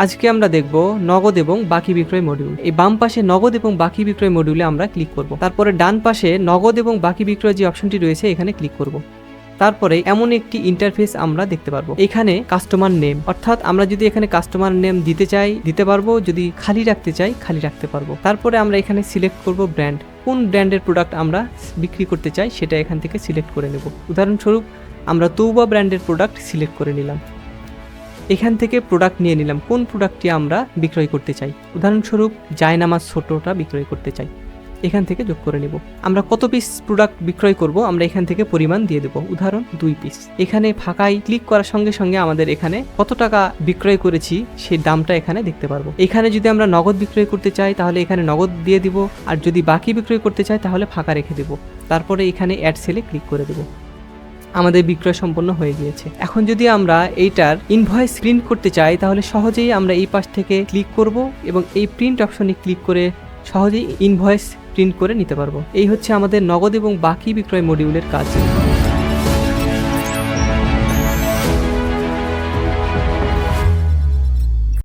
আজকে আমরা দেখব নগদ এবং বাকি বিক্রয় মডিউল। এই বাম পাশে নগদ এবং বাকি বিক্রয় মডিউলে আমরা ক্লিক করব। তারপরে ডান পাশে নগদ এবং বাকি বিক্রয় যে অপশনটি রয়েছে এখানে ক্লিক করব। তারপরে এমন একটি ইন্টারফেস আমরা দেখতে পারবো। এখানে কাস্টমার নেম, অর্থাৎ আমরা যদি এখানে কাস্টমার নেম দিতে চাই দিতে পারবো, যদি খালি রাখতে চাই খালি রাখতে পারবো। তারপরে আমরা এখানে সিলেক্ট করব ব্র্যান্ড, কোন ব্র্যান্ডের প্রোডাক্ট আমরা বিক্রি করতে চাই সেটা এখান থেকে সিলেক্ট করে নেব। উদাহরণস্বরূপ আমরা তৌবা ব্র্যান্ডের প্রোডাক্ট সিলেক্ট করে নিলাম। এখান থেকে প্রোডাক্ট নিয়ে নিলাম, কোন প্রোডাক্টটি আমরা বিক্রয় করতে চাই। উদাহরণস্বরূপ জায়নামাজ ছোটটা বিক্রয় করতে চাই, এখান থেকে যোগ করে নেব। আমরা কত পিস প্রোডাক্ট বিক্রয় করব আমরা এখান থেকে পরিমাণ দিয়ে দেব, উদাহরণ 2 পিস। এখানে ফাঁকায় ক্লিক করার সঙ্গে সঙ্গে আমাদের এখানে কত টাকা বিক্রয় করেছি সেই দামটা এখানে দেখতে পারবো। এখানে যদি আমরা নগদ বিক্রয় করতে চাই তাহলে এখানে নগদ দিয়ে দিব, আর যদি বাকি বিক্রয় করতে চাই তাহলে ফাঁকা রেখে দেব। তারপরে এখানে অ্যাড সেলে ক্লিক করে দেব। আমাদের বিক্রয় সম্পন্ন হয়ে গিয়েছে। এখন যদি আমরা এইটার ইনভয়েস প্রিন্ট করতে চাই তাহলে সহজেই আমরা এই পাশ থেকে ক্লিক করব এবং এই প্রিন্ট অপশনে ক্লিক করে সহজেই ইনভয়েস প্রিন্ট করে নিতে পারবো। এই হচ্ছে আমাদের নগদ এবং বাকি বিক্রয় মডিউলের কাজ।